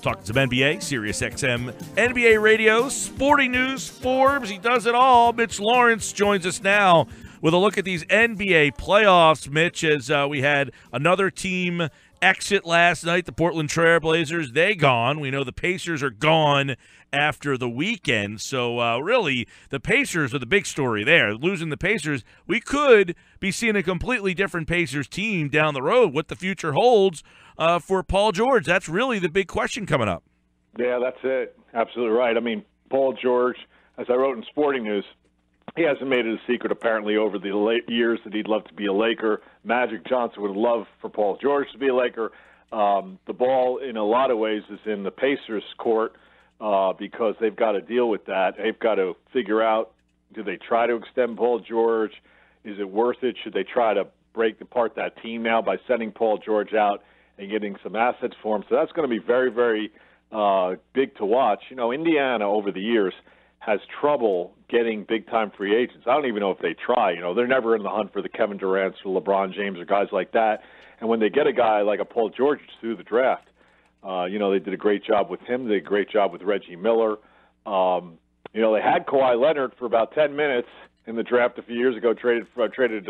Talking some NBA, Sirius XM, NBA radio, sporting news, Forbes. He does it all. Mitch Lawrence joins us now with a look at these NBA playoffs. Mitch, as we had another team exit last night, the Portland Trail Blazers, they gone. We know the Pacers are gone after the weekend. So really, the Pacers are the big story there. Losing the Pacers, we could be seeing a completely different Pacers team down the road. What the future holds for Paul George, that's really the big question coming up. Yeah, that's it. Absolutely right. I mean, Paul George, as I wrote in Sporting News, he hasn't made it a secret apparently over the late years that he'd love to be a Laker. Magic Johnson would love for Paul George to be a Laker. The ball, in a lot of ways, is in the Pacers' court because they've got to deal with that. They've got to figure out, do they try to extend Paul George? Is it worth it? Should they try to break apart that team now by sending Paul George out and getting some assets for him? So that's going to be very, very big to watch. You know, Indiana over the years has trouble getting big-time free agents. I don't even know if they try. You know, they're never in the hunt for the Kevin Durant's or LeBron James or guys like that. And when they get a guy like a Paul George through the draft, you know, they did a great job with him. They did a great job with Reggie Miller. You know, they had Kawhi Leonard for about 10 minutes in the draft a few years ago, traded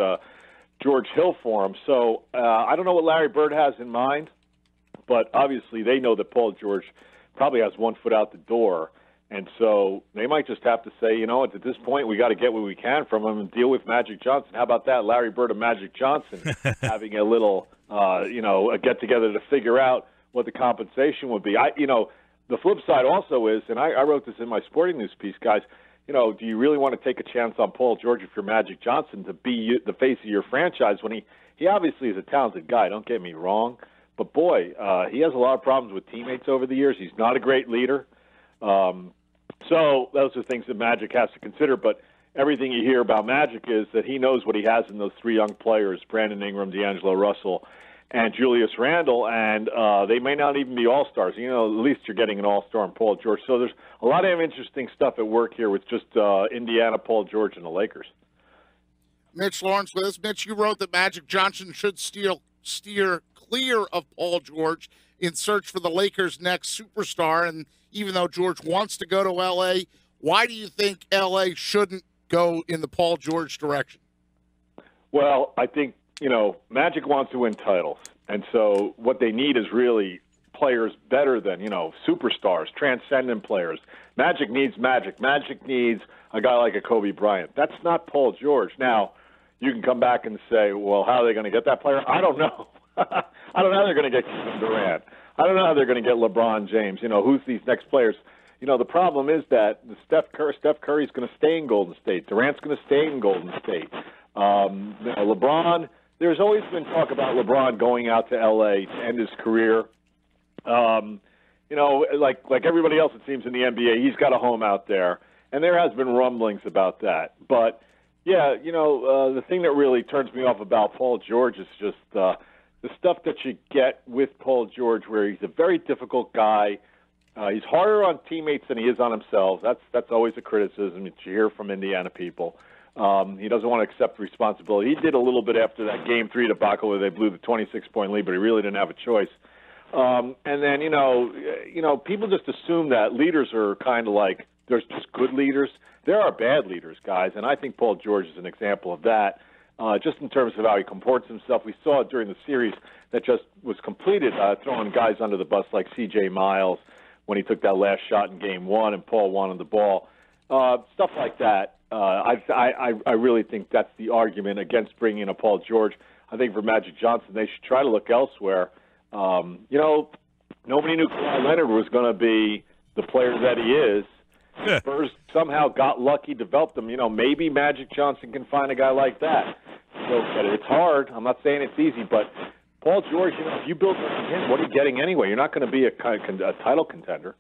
George Hill for him. So I don't know what Larry Bird has in mind, but obviously they know that Paul George probably has one foot out the door. And so they might just have to say, you know, at this point, we got to get what we can from him and deal with Magic Johnson. How about that, Larry Bird and Magic Johnson having a little, you know, a get-together to figure out what the compensation would be. You know, the flip side also is, and I wrote this in my Sporting News piece, guys, you know, do you really want to take a chance on Paul George if you're Magic Johnson to be the face of your franchise when he obviously is a talented guy, don't get me wrong. But, boy, he has a lot of problems with teammates over the years. He's not a great leader. So those are things that Magic has to consider. But everything you hear about Magic is that he knows what he has in those three young players, Brandon Ingram, D'Angelo Russell, and Julius Randle, and they may not even be all-stars. You know, at least you're getting an all-star in Paul George. So there's a lot of interesting stuff at work here with just Indiana, Paul George, and the Lakers. Mitch Lawrence with us. Mitch, you wrote that Magic Johnson should steer clear of Paul George in search for the Lakers' next superstar. And even though George wants to go to L.A., why do you think L.A. shouldn't go in the Paul George direction? Well, I think, you know, Magic wants to win titles. And so what they need is really players better than, you know, superstars, transcendent players. Magic needs Magic. Magic needs a guy like a Kobe Bryant. That's not Paul George. Now, you can come back and say, well, how are they going to get that player? I don't know. I don't know how they're going to get Kevin Durant. I don't know how they're going to get LeBron James. You know, who's these next players? You know, the problem is that Steph Curry's going to stay in Golden State. Durant's going to stay in Golden State. You know, LeBron, there's always been talk about LeBron going out to L.A. to end his career. You know, like everybody else, it seems, in the NBA, he's got a home out there. And there has been rumblings about that. But, yeah, you know, the thing that really turns me off about Paul George is just the stuff that you get with Paul George, where he's a very difficult guy. He's harder on teammates than he is on himself. That's always a criticism that you hear from Indiana people. He doesn't want to accept responsibility. He did a little bit after that Game 3 debacle where they blew the 26-point lead, but he really didn't have a choice. And then, you know, people just assume that leaders are kind of like there's just good leaders. There are bad leaders, guys, and I think Paul George is an example of that. Just in terms of how he comports himself. We saw it during the series that just was completed, throwing guys under the bus like C.J. Miles when he took that last shot in Game 1 and Paul wanted the ball. Stuff like that. I really think that's the argument against bringing in a Paul George. I think for Magic Johnson, they should try to look elsewhere. You know, nobody knew Kawhi Leonard was going to be the player that he is. Yeah. Spurs somehow got lucky, developed him. You know, maybe Magic Johnson can find a guy like that. So it's hard. I'm not saying it's easy, but Paul George, you know, if you build around him, what are you getting anyway? You're not going to be a title contender.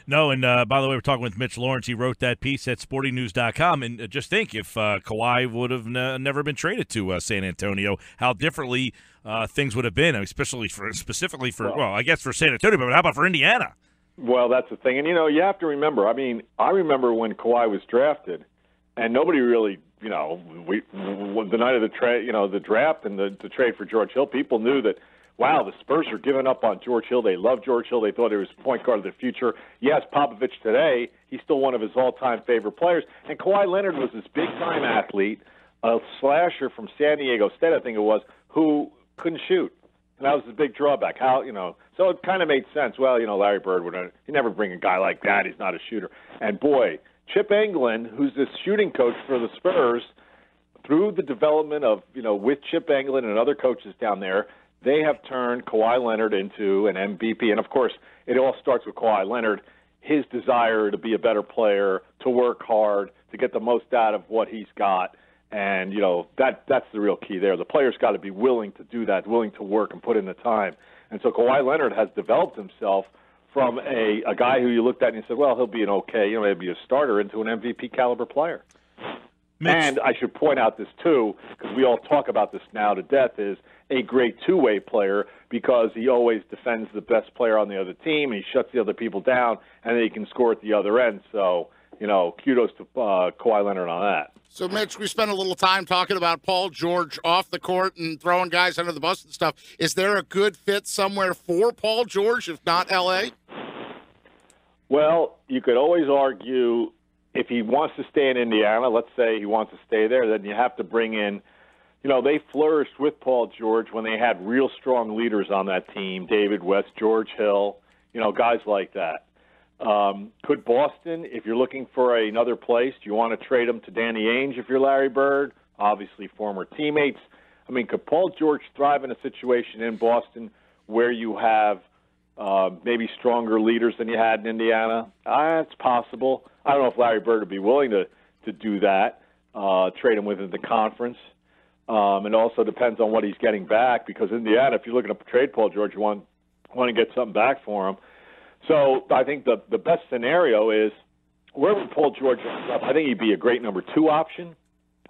No, and by the way, we're talking with Mitch Lawrence. He wrote that piece at sportingnews.com. And just think, if Kawhi would have never been traded to San Antonio, how differently things would have been, specifically for, well, I guess for San Antonio, but how about for Indiana? Well, that's the thing. And, you know, you have to remember, I mean, I remember when Kawhi was drafted, and nobody really, you know, the night of the trade, you know, the draft and the trade for George Hill, people knew that wow, the Spurs are giving up on George Hill. They love George Hill. They thought he was point guard of the future. Yes, Popovich today, he's still one of his all-time favorite players. And Kawhi Leonard was this big-time athlete, a slasher from San Diego State, I think it was, who couldn't shoot. And that was the big drawback. So it kind of made sense. Well, Larry Bird he'd never bring a guy like that. He's not a shooter. And boy, Chip Engelland, who's this shooting coach for the Spurs, through the development of, with Chip Engelland and other coaches down there, they have turned Kawhi Leonard into an MVP. And, of course, it all starts with Kawhi Leonard, his desire to be a better player, to work hard, to get the most out of what he's got. And, that's the real key there. The player's got to be willing to do that, willing to work and put in the time. And so Kawhi Leonard has developed himself from a guy who you looked at and you said, well, he'll be an okay, maybe a starter, into an MVP caliber player. Mitch. And I should point out this, too, because we all talk about this now to death, is a great two-way player because he always defends the best player on the other team, and he shuts the other people down, and then he can score at the other end. So, kudos to Kawhi Leonard on that. So, Mitch, we spent a little time talking about Paul George off the court and throwing guys under the bus and stuff. Is there a good fit somewhere for Paul George, if not L.A.? Well, you could always argue if he wants to stay in Indiana, let's say he wants to stay there, then you have to bring in, they flourished with Paul George when they had real strong leaders on that team, David West, George Hill, guys like that. Could Boston, if you're looking for another place, do you want to trade him to Danny Ainge if you're Larry Bird? Obviously former teammates. Could Paul George thrive in a situation in Boston where you have maybe stronger leaders than you had in Indiana? It's possible. I don't know if Larry Bird would be willing to do that, trade him within the conference. It also depends on what he's getting back, because Indiana, if you're looking to trade Paul George, you want to get something back for him. So I think the best scenario is wherever Paul George ends up, I think he'd be a great number 2 option.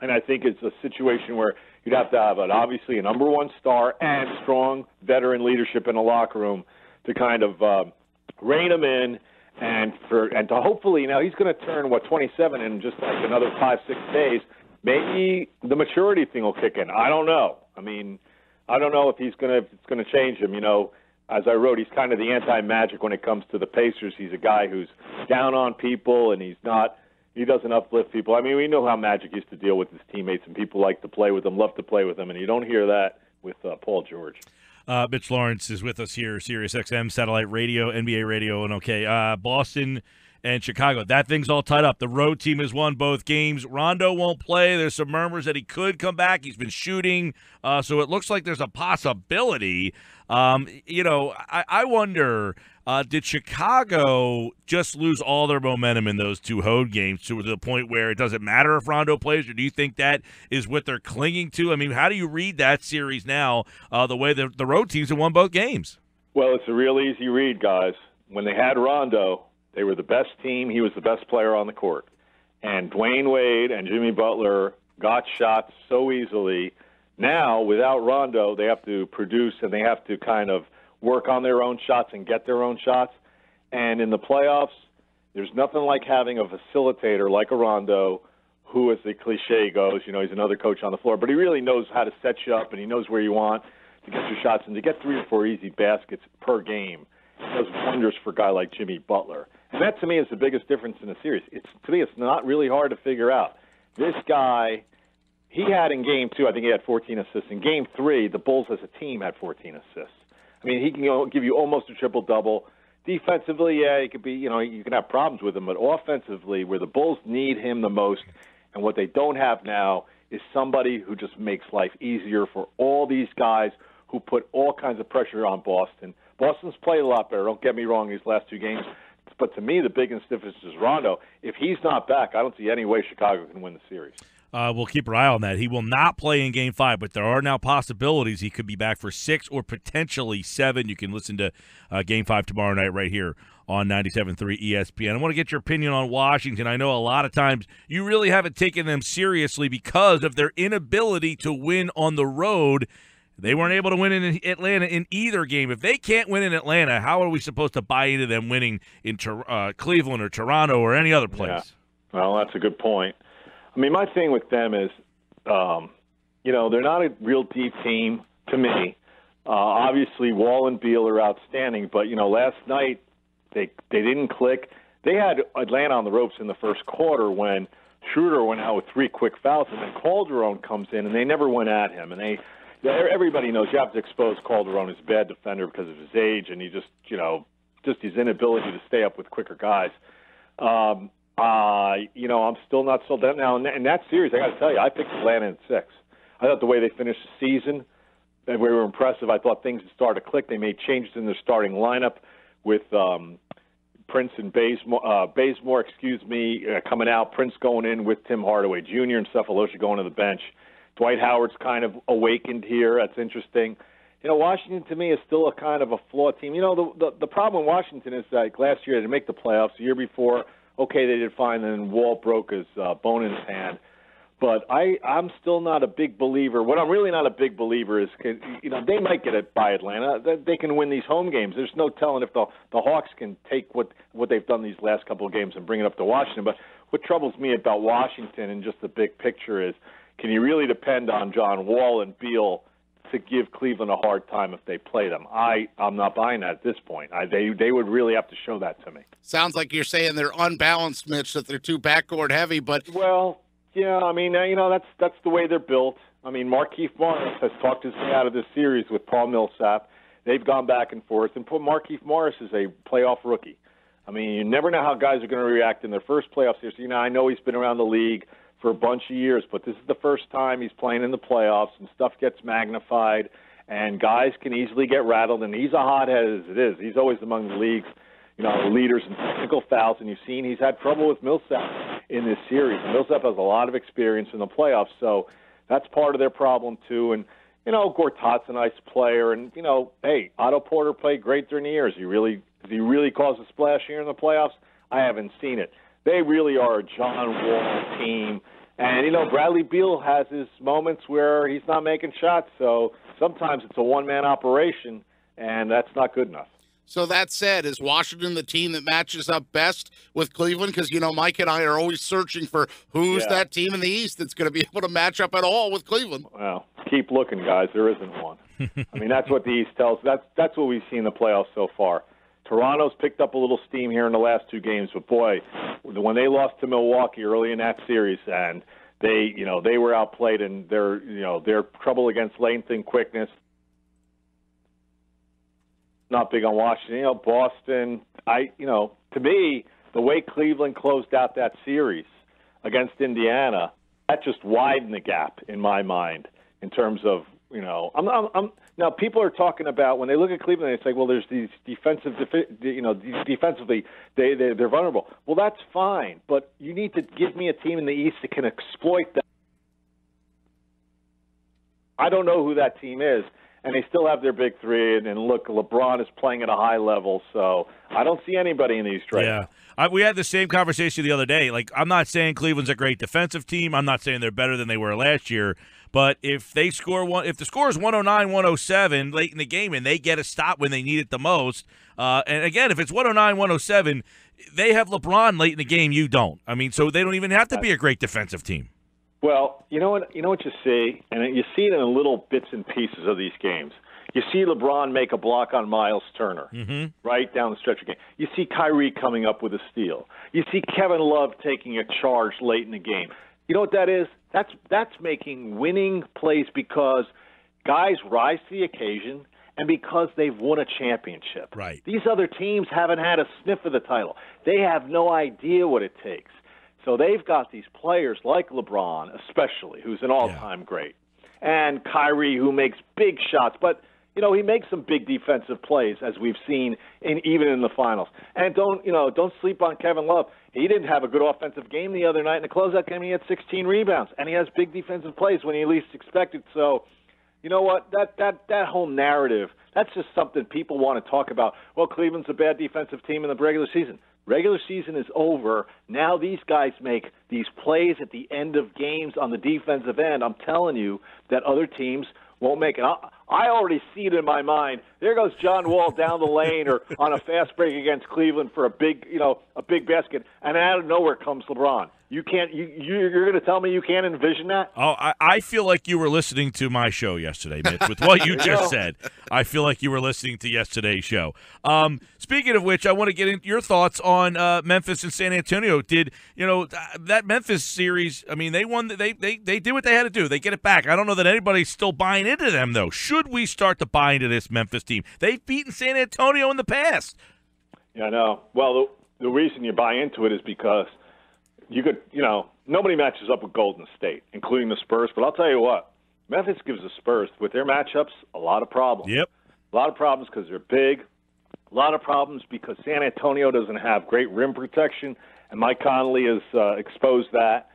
And I think it's a situation where you'd have to have obviously a number 1 star and strong veteran leadership in the locker room to kind of rein him in and to hopefully, now he's going to turn 27 in just like another 5-6 days. Maybe the maturity thing will kick in. I don't know. I don't know if it's going to change him. As I wrote, he's kind of the anti-Magic when it comes to the Pacers. He's a guy who's down on people, and he doesn't uplift people. We know how Magic used to deal with his teammates, and people like to play with him, love to play with him, and you don't hear that with Paul George. Mitch Lawrence is with us here, Sirius XM, satellite radio, NBA radio, and Boston and Chicago. That thing's all tied up. The road team has won both games. Rondo won't play. There's some murmurs that he could come back. He's been shooting, so it looks like there's a possibility. I wonder, did Chicago just lose all their momentum in those 2 road games to the point where it doesn't matter if Rondo plays, or do you think that is what they're clinging to? How do you read that series now, the way the road teams have won both games? Well, it's a real easy read, guys. When they had Rondo, they were the best team. He was the best player on the court. And Dwayne Wade and Jimmy Butler got shots so easily. Now, without Rondo, they have to produce and they have to kind of work on their own shots and get their own shots. And in the playoffs, there's nothing like having a facilitator like a Rondo who, as the cliche goes, he's another coach on the floor, but he really knows how to set you up and he knows where you want to get your shots. And to get 3 or 4 easy baskets per game does wonders for a guy like Jimmy Butler. And that, to me, is the biggest difference in the series. To me, it's not really hard to figure out. This guy, he had in Game 2, I think he had 14 assists. In Game 3, the Bulls as a team had 14 assists. He can give you almost a triple-double. Defensively, yeah, he could be, you can have problems with him. But offensively, where the Bulls need him the most, and what they don't have now, is somebody who just makes life easier for all these guys who put all kinds of pressure on Boston. Boston's played a lot better. Don't get me wrong, these last 2 games. But to me, the biggest difference is Rondo. If he's not back, I don't see any way Chicago can win the series. We'll keep our eye on that. He will not play in Game 5, but there are now possibilities he could be back for 6 or potentially 7. You can listen to Game 5 tomorrow night right here on 97.3 ESPN. I want to get your opinion on Washington. I know a lot of times you really haven't taken them seriously because of their inability to win on the road. They weren't able to win in Atlanta in either game. If they can't win in Atlanta, how are we supposed to buy into them winning in Cleveland or Toronto or any other place? Yeah. Well, that's a good point. My thing with them is, they're not a real deep team to me. Obviously, Wall and Beal are outstanding, but, last night they didn't click. They had Atlanta on the ropes in the first quarter when Schroeder went out with 3 quick fouls, and then Calderon comes in, and they never went at him. And everybody knows you have to expose Calderon as a bad defender because of his age, and he just his inability to stay up with quicker guys. I'm still not sold out now. In that series, I got to tell you, I picked Atlanta in 6. I thought the way they finished the season, they were impressive. I thought things had started to click. They made changes in their starting lineup with Prince and Bazemore, coming out. Prince going in with Tim Hardaway Jr. and Cephalosha going to the bench. Dwight Howard's kind of awakened here. That's interesting. Washington to me is still a kind of a flawed team. The problem in Washington is like last year they didn't make the playoffs. The year before, okay, they did fine, and then Walt broke his bone in his hand. But I'm still not a big believer. What I'm really not a big believer is, they might get it by Atlanta. They can win these home games. There's no telling if the Hawks can take what they've done these last couple of games and bring it up to Washington. But what troubles me about Washington and just the big picture is, can you really depend on John Wall and Beal to give Cleveland a hard time if they play them? I'm not buying that at this point. They would really have to show that to me. Sounds like you're saying they're unbalanced, Mitch, that they're too backcourt heavy, but well, yeah, I mean, that's the way they're built. I mean, Markieff Morris has talked his way out of this series with Paul Millsap. They've gone back and forth, and Markieff Morris is a playoff rookie. I mean, you never know how guys are going to react in their first playoff series. I know he's been around the league for a bunch of years, but this is the first time he's playing in the playoffs, and stuff gets magnified, and guys can easily get rattled, and he's a hothead as it is. He's always among the league's leaders in technical fouls, and you've seen he's had trouble with Millsap in this series. Millsap has a lot of experience in the playoffs, so that's part of their problem too. And Gortat's a nice player, and hey, Otto Porter played great during the years. He really caused a splash here in the playoffs? I haven't seen it. They really are a John Wall team, and Bradley Beal has his moments where he's not making shots, so sometimes it's a one-man operation, and that's not good enough. So that said, is Washington the team that matches up best with Cleveland? Because, Mike and I are always searching for who's that team in the East that's going to be able to match up at all with Cleveland. Well, keep looking, guys. There isn't one. I mean, that's what the East tells. That's what we've seen in the playoffs so far. Toronto's picked up a little steam here in the last 2 games, but boy, when they lost to Milwaukee early in that series, and they were outplayed, and their trouble against length and quickness. Not big on Washington. Boston, to me, the way Cleveland closed out that series against Indiana, that just widened the gap in my mind in terms of, now people are talking about when they look at Cleveland, they say, well, there's these defensively, they're vulnerable. Well, that's fine, but you need to give me a team in the East that can exploit that. I don't know who that team is. And they still have their big three, and look, LeBron is playing at a high level, so I don't see anybody in the East right now. We had the same conversation the other day. Like, I'm not saying Cleveland's a great defensive team. I'm not saying they're better than they were last year. But if the score is 109-107 late in the game and they get a stop when they need it the most, and again, if it's 109-107, they have LeBron late in the game. You don't. I mean, so they don't even have to be a great defensive team. Well, you know what you see, and you see it in little bits and pieces of these games. You see LeBron make a block on Miles Turner, right down the stretch of the game. You see Kyrie coming up with a steal. You see Kevin Love taking a charge late in the game. You know what that is? That's making winning plays because guys rise to the occasion and because they've won a championship. Right. These other teams haven't had a sniff of the title. They have no idea what it takes. So they've got these players like LeBron, especially, who's an all-time great, and Kyrie, who makes big shots. But, he makes some big defensive plays, as we've seen even in the finals. And don't sleep on Kevin Love. He didn't have a good offensive game the other night. In the closeout game, he had 16 rebounds, and he has big defensive plays when he least expected. So, you know what? That whole narrative, that's just something people want to talk about. Well, Cleveland's a bad defensive team in the regular season. Regular season is over. Now these guys make these plays at the end of games on the defensive end. I'm telling you that other teams won't make it. I already see it in my mind. There goes John Wall down the lane or on a fast break against Cleveland for a big basket, and out of nowhere comes LeBron. You're going to tell me you can't envision that? Oh, I feel like you were listening to my show yesterday, Mitch, with what you just said. I feel like you were listening to yesterday's show. Speaking of which, I want to get into your thoughts on Memphis and San Antonio. Did that Memphis series? I mean, they won. They did what they had to do. They get it back. I don't know that anybody's still buying into them, though. Should we start to buy into this Memphis team? They've beaten San Antonio in the past. Yeah, I know. Well, the reason you buy into it is because nobody matches up with Golden State, including the Spurs. But I'll tell you what, Memphis gives the Spurs, with their matchups, a lot of problems. Yep. A lot of problems because they're big. A lot of problems because San Antonio doesn't have great rim protection, and Mike Conley has exposed that.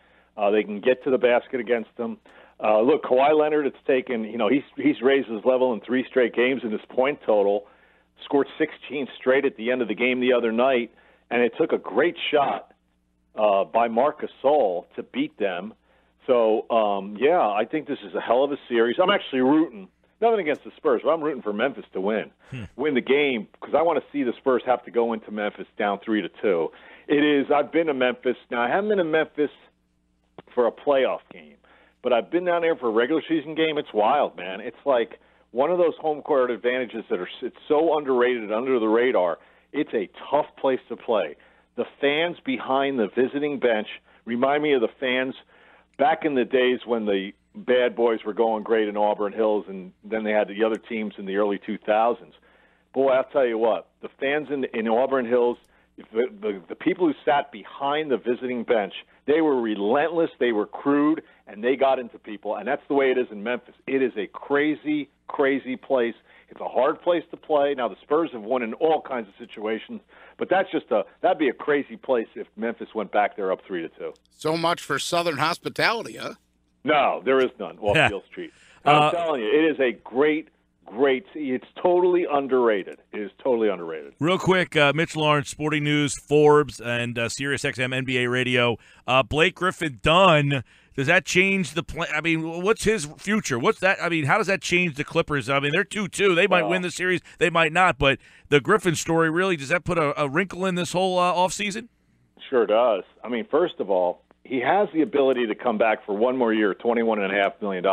They can get to the basket against them. Look, Kawhi Leonard, it's taken, he's raised his level in 3 straight games in his point total, scored 16 straight at the end of the game the other night, and it took a great shot by Marc Gasol to beat them. So, I think this is a hell of a series. I'm actually rooting, nothing against the Spurs, but I'm rooting for Memphis to win the game, because I want to see the Spurs have to go into Memphis down 3-2. I've been to Memphis. Now, I haven't been to Memphis for a playoff game, but I've been down there for a regular season game. It's wild, man. It's like one of those home court advantages it's so underrated and under the radar. It's a tough place to play. The fans behind the visiting bench remind me of the fans back in the days when the bad boys were going great in Auburn Hills, and then they had the other teams in the early 2000s. Boy, I'll tell you what, the fans in Auburn Hills, the people who sat behind the visiting bench, they were relentless, they were crude, and they got into people, and that's the way it is in Memphis. It is a crazy, crazy place. It's a hard place to play. Now, the Spurs have won in all kinds of situations, but that'd be a crazy place if Memphis went back there up 3-2. So much for Southern hospitality, huh? No, there is none off Beale Street. I'm telling you, it is a great. It's totally underrated. It is totally underrated. Real quick, Mitch Lawrence, Sporting News, Forbes, and Sirius XM NBA Radio. Blake Griffin done. Does that change the plan? I mean, what's his future? What's that? I mean, how does that change the Clippers? I mean, they're 2-2. They might win the series. They might not. But the Griffin story, really, does that put a wrinkle in this whole offseason? Sure does. I mean, first of all, he has the ability to come back for one more year, $21.5 million.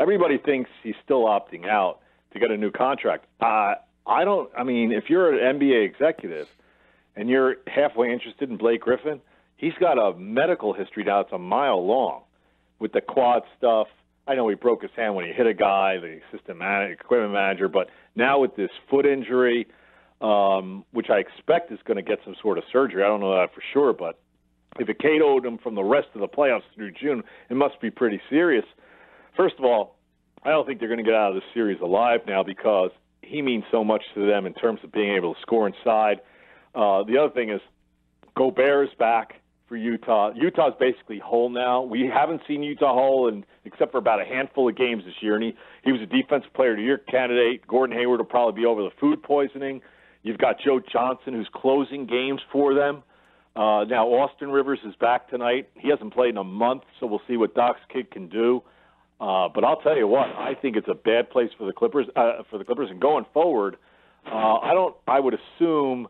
Everybody thinks he's still opting out to get a new contract. If you're an NBA executive and you're halfway interested in Blake Griffin, he's got a medical history now that's a mile long with the quad stuff. I know he broke his hand when he hit a guy, the equipment manager, but now with this foot injury, which I expect is going to get some sort of surgery. I don't know that for sure, but if it KO'd him from the rest of the playoffs through June, it must be pretty serious. First of all, I don't think they're going to get out of this series alive now because he means so much to them in terms of being able to score inside. The other thing is Gobert is back for Utah. Utah's basically whole now. We haven't seen Utah whole except for about a handful of games this year, and he was a Defensive Player of the Year candidate. Gordon Hayward will probably be over the food poisoning. You've got Joe Johnson, who's closing games for them. Now Austin Rivers is back tonight. He hasn't played in a month, so we'll see what Doc's kid can do. But I'll tell you what, I think it's a bad place for the Clippers. And going forward, I would assume.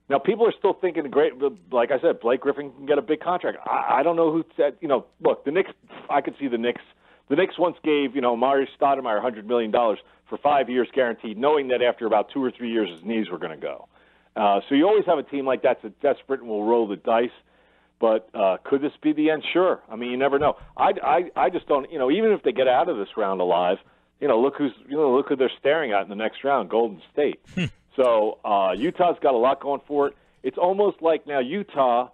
Now, people are still thinking great. Like I said, Blake Griffin can get a big contract. I don't know who said. Look, the Knicks. I could see the Knicks. The Knicks once gave Marius Stoudemire $100 million for 5 years guaranteed, knowing that after about 2 or 3 years his knees were going to go. So you always have a team like that's desperate and will roll the dice. But could this be the end? Sure. I mean, you never know. I just don't. Even if they get out of this round alive, look who they're staring at in the next round, Golden State. So Utah's got a lot going for it. It's almost like now Utah.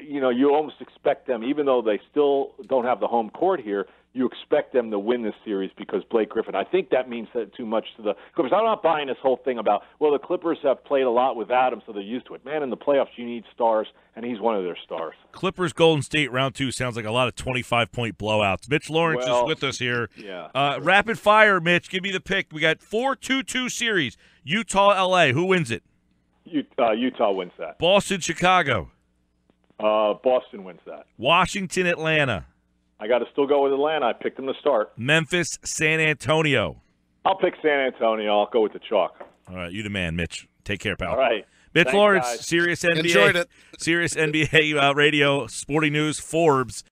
You almost expect them, even though they still don't have the home court here, you expect them to win this series because Blake Griffin. I think that means that too much to the Clippers. I'm not buying this whole thing about, the Clippers have played a lot without him, so they're used to it. Man, in the playoffs, you need stars, and he's one of their stars. Clippers Golden State round 2 sounds like a lot of 25-point blowouts. Mitch Lawrence is with us here. Yeah. Rapid fire, Mitch. Give me the pick. We got 4-2-2 series. Utah-LA. Who wins it? Utah wins that. Boston-Chicago. Boston wins that. Washington-Atlanta. I got to still go with Atlanta. I picked them to start. Memphis-San Antonio. I'll pick San Antonio. I'll go with the chalk. All right, you the man, Mitch. Take care, pal. All right. Mitch Thanks, Lawrence, guys. Sirius NBA. Enjoyed it. Sirius NBA Radio, Sporting News, Forbes.